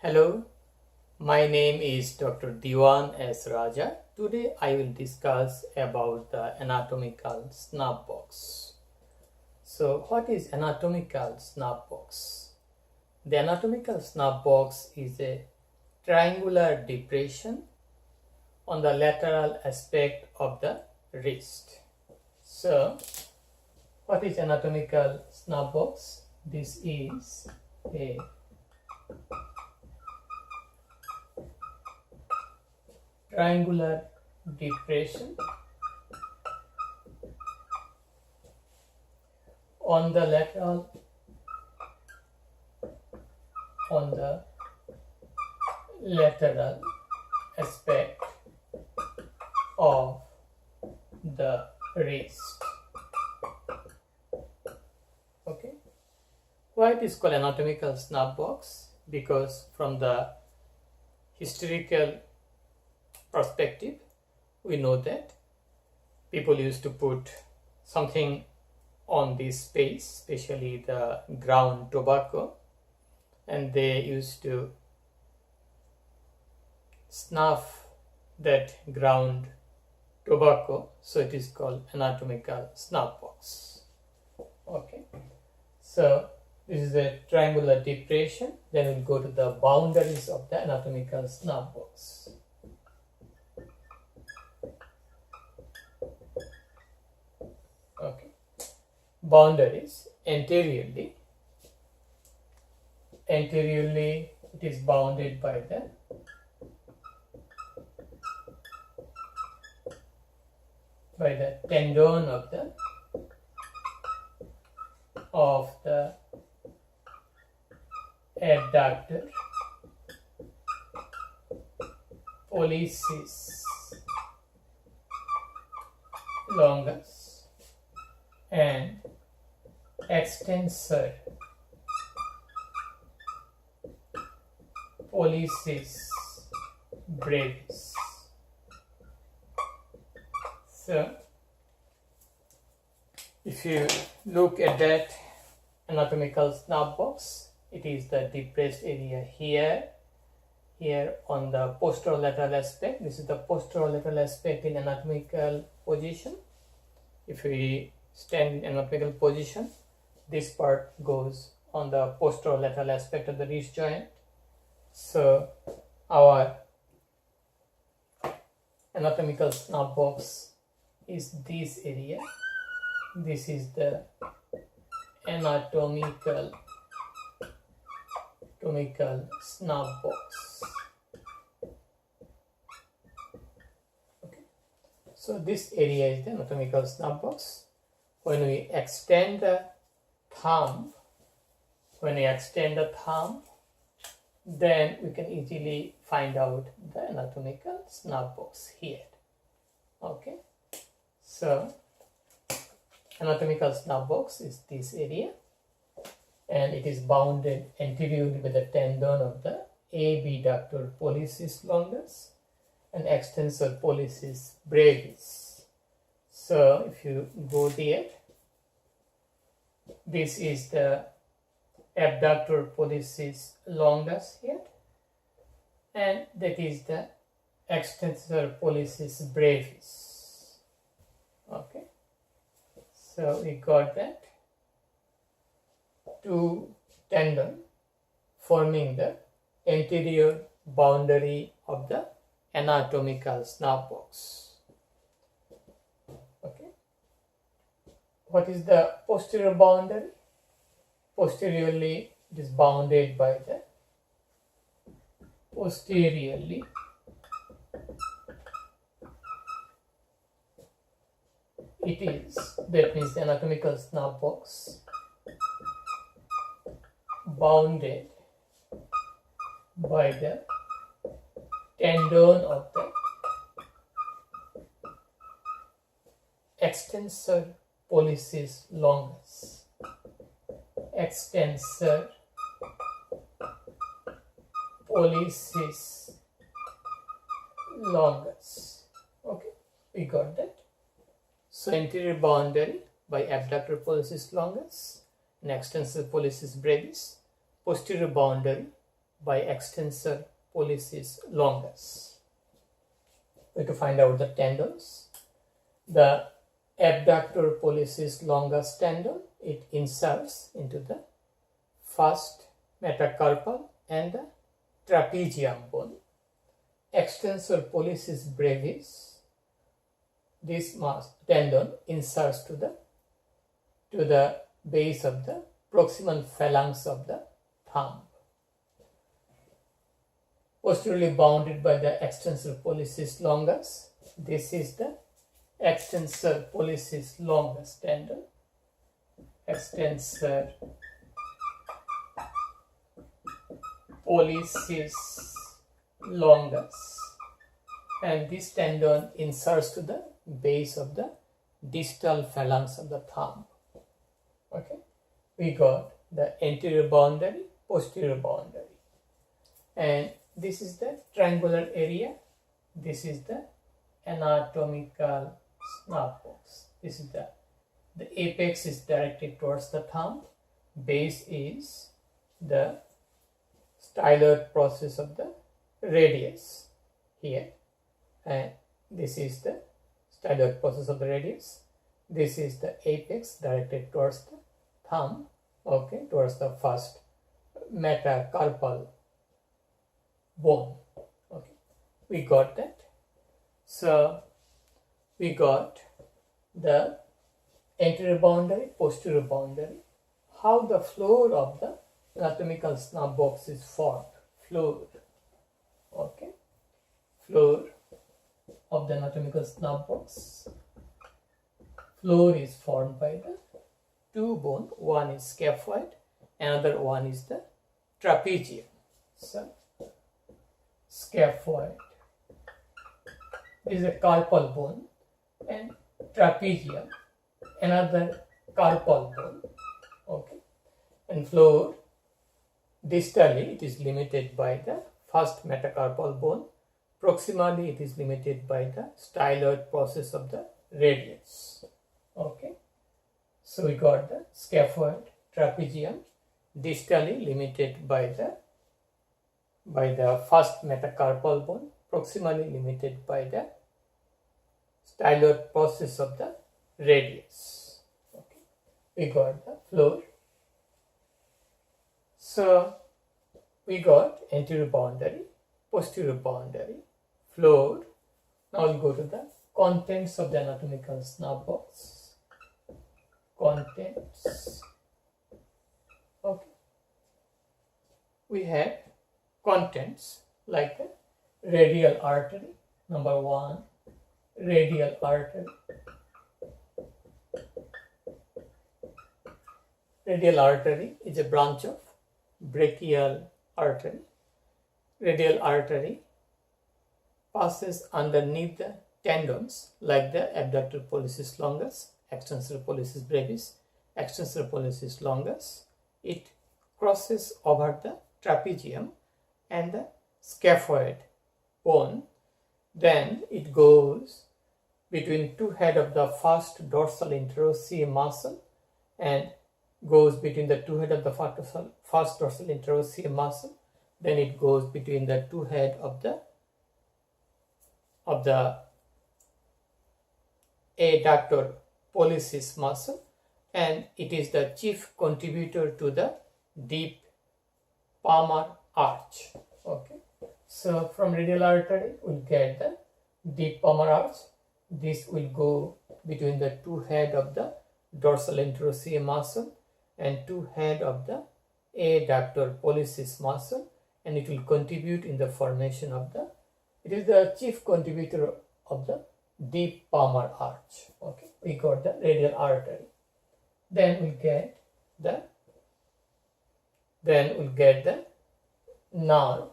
Hello, my name is Dr. Diwan S. Raja. Today I will discuss about the anatomical snuff box. So what is anatomical snuff box? The anatomical snuff box is a triangular depression on the lateral aspect of the wrist. So what is anatomical snuff box? This is a triangular depression on the lateral aspect of the wrist. Okay, why it is called anatomical snuff box? Because from the historical perspective, we know that people used to put something on this space, especially the ground tobacco, and they used to snuff that ground tobacco, so it is called anatomical snuff box. Okay, so this is a triangular depression. Then we'll go to the boundaries of the anatomical snuff box. Okay, boundaries. Anteriorly it is bounded by the tendon of the abductor pollicis longus and extensor pollicis brevis. So if you look at that anatomical snuff box, it is the depressed area here on the posterolateral aspect. This is the posterolateral aspect in anatomical position. If we stand in anatomical position, this part goes on the posterolateral aspect of the wrist joint. So our anatomical snuff box is this area. This is the anatomical snuff box. Okay, so this area is the anatomical snuff box. When we extend the thumb, then we can easily find out the anatomical snuff box here. Okay, so anatomical snuff box is this area, and it is bounded anteriorly by the tendon of the abductor pollicis longus and extensor pollicis brevis. So if you go there, this is the abductor pollicis longus here, and that is the extensor pollicis brevis. Okay, so we got that two tendon forming the anterior boundary of the anatomical snuff box. Okay, what is the posterior boundary? Posteriorly it is bounded by the that means the anatomical snuff box bounded by the tendon of the extensor pollicis longus. Extensor pollicis longus. Okay, we got that. So anterior boundary by abductor pollicis longus and extensor pollicis brevis, posterior boundary by extensor pollicis longus. We have to find out the tendons. The abductor pollicis longus tendon, it inserts into the first metacarpal and the trapezium bone. Extensor pollicis brevis, this tendon inserts to the base of the proximal phalanx of the thumb. Posteriorly bounded by the extensor pollicis longus, this is the extensor pollicis longus tendon. Extensor pollicis longus, and this tendon inserts to the base of the distal phalanx of the thumb. Okay, we got the anterior boundary, posterior boundary, and this is the triangular area. This is the anatomical snuff box. This is the apex is directed towards the thumb. Base is the styloid process of the radius here, and this is the styloid process of the radius. This is the apex directed towards the thumb, okay, towards the first metacarpal bone. Okay, we got that. So we got the anterior boundary, posterior boundary. How the floor of the anatomical snuff box is formed. Floor, okay, floor of the anatomical snuff box. Floor is formed by the two bones. One is scaphoid, another one is the trapezium. So scaphoid is a carpal bone, and trapezium another carpal bone. Okay, and floor distally it is limited by the first metacarpal bone. Proximally it is limited by the styloid process of the radius. Okay, so we got the scaphoid, trapezium, distally limited by the first metacarpal bone, proximally limited by the styloid process of the radius. Okay, we got the floor. So we got anterior boundary, posterior boundary, floor. Now we'll go to the contents of the anatomical snuff box. Contents. Okay, we have contents like the radial artery. Number one, radial artery. Radial artery is a branch of brachial artery. Radial artery passes underneath the tendons like the abductor pollicis longus, extensor pollicis brevis, extensor pollicis longus. It crosses over the trapezium and the scaphoid bone. Then it goes between two head of the first dorsal interosseous muscle and goes between the two head of the first dorsal interosseous muscle. Then it goes between the two head of the adductor pollicis muscle, and it is the chief contributor to the deep palmar arch. Okay, so from radial artery we'll get the deep palmar arch. This will go between the two head of the dorsal interosseous muscle and two head of the adductor pollicis muscle, and it will contribute in the formation of the, it is the chief contributor of the deep palmar arch. Okay, we got the radial artery. Then we get the nerve.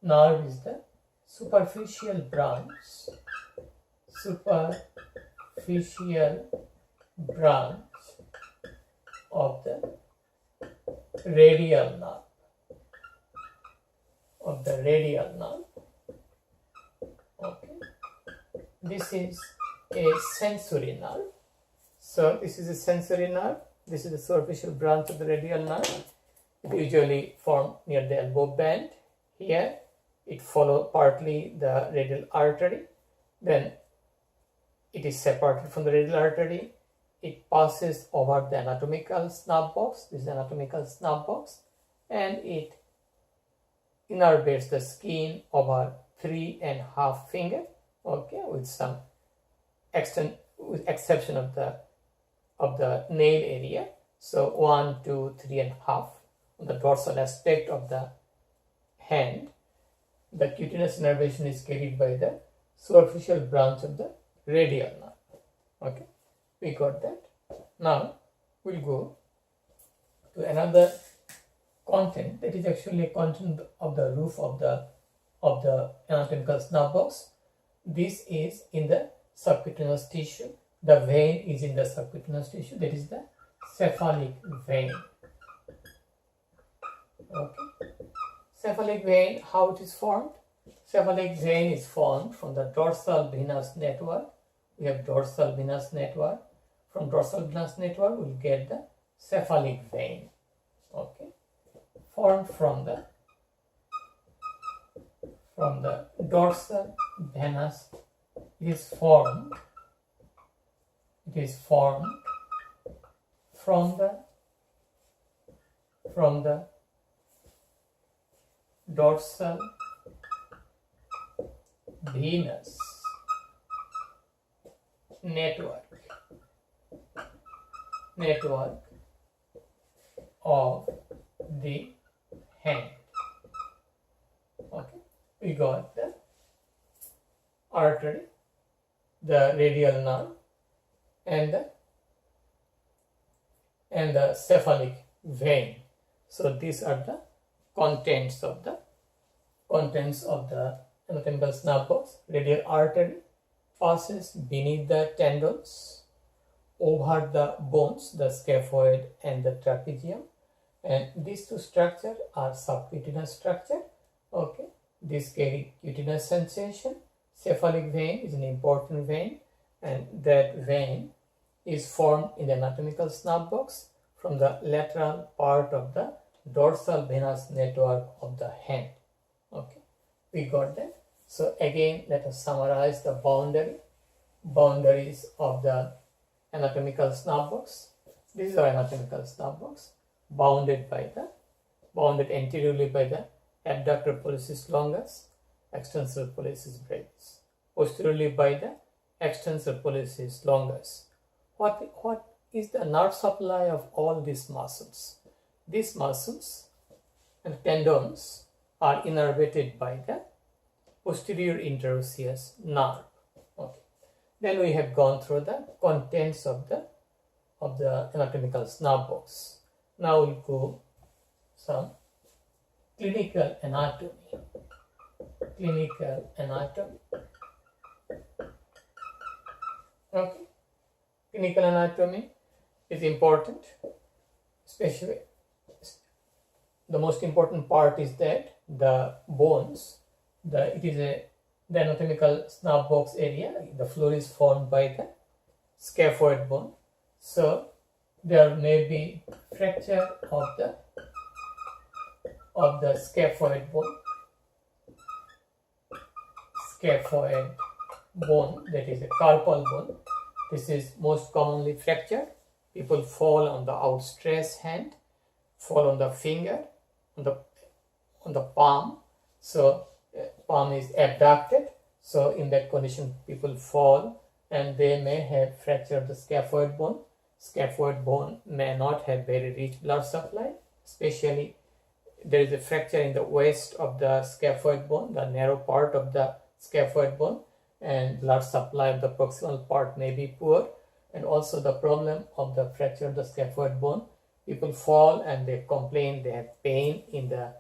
Nerve is the superficial branch of the radial nerve. Okay, this is a sensory nerve. So this is a sensory nerve. This is the superficial branch of the radial nerve. It usually formed near the elbow band. Here it follows partly the radial artery, then it is separated from the radial artery. It passes over the anatomical snuff box. This is anatomical snuff box, and it innervates the skin over 3.5 finger. Okay, with some with exception of the nail area. So 1, 2, 3.5 on the dorsal aspect of the hand. The cutaneous innervation is carried by the superficial branch of the radial nerve. Okay, we got that. Now we'll go to another content that is actually a content of the roof of the anatomical snuff box. This is in the subcutaneous tissue. The vein is in the subcutaneous tissue. That is the cephalic vein. Okay. Cephalic vein, how it is formed? Cephalic vein is formed from the dorsal venous network. We have dorsal venous network. From dorsal venous network, we'll get the cephalic vein. Okay. Formed from the dorsal venous. It is formed from the dorsal venous network of the hand. Okay, we got the artery, the radial nerve, and the cephalic vein. So these are the contents of the anatomical snuff box. Radial artery passes beneath the tendons, over the bones, the scaphoid and the trapezium, and these two structures are subcutaneous structure. Okay, this carry cutaneous sensation. Cephalic vein is an important vein, and that vein is formed in the anatomical snuff box from the lateral part of the dorsal venous network of the hand. Okay, we got that. So again, let us summarize the boundaries of the anatomical snuff box. This is our anatomical snuff box, bounded anteriorly by the abductor pollicis longus, extensor pollicis brevis, posteriorly by the extensor pollicis longus. What is the nerve supply of all these muscles? These muscles and tendons are innervated by the posterior interosseous nerve. Okay. Then we have gone through the contents of the anatomical snuff box. Now we'll go some clinical anatomy. Okay. Clinical anatomy is important, especially the most important part is that the bones, the anatomical snuff box area, the floor is formed by the scaphoid bone. So there may be fracture of the scaphoid bone, that is a carpal bone. This is most commonly fractured. People fall on the outstretched hand, fall on the finger, on the palm. So palm is abducted. So in that condition, people fall and they may have fractured the scaphoid bone. Scaphoid bone may not have very rich blood supply, especially there is a fracture in the waist of the scaphoid bone, the narrow part of the scaphoid bone, and blood supply of the proximal part may be poor. And also the problem of the fracture of the scaphoid bone, people fall and they complain they have pain in the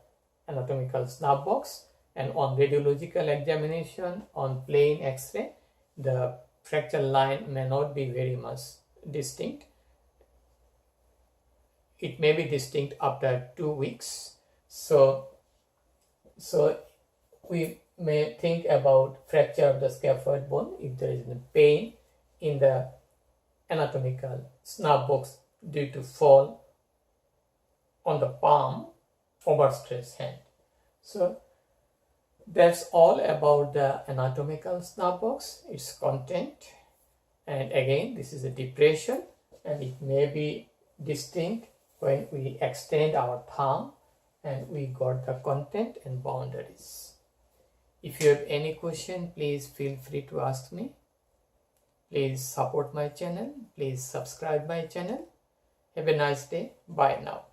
anatomical snuff box, and on radiological examination, on plain x-ray, the fracture line may not be very much distinct. It may be distinct after 2 weeks. So we may think about fracture of the scaphoid bone if there is pain in the anatomical snuff box due to fall on the palm overstretched hand. So that's all about the anatomical snuff box, its content. And again, this is a depression and it may be distinct when we extend our thumb and we got the content and boundaries. If you have any question, please feel free to ask me. Please support my channel. Please subscribe my channel. Have a nice day. Bye now.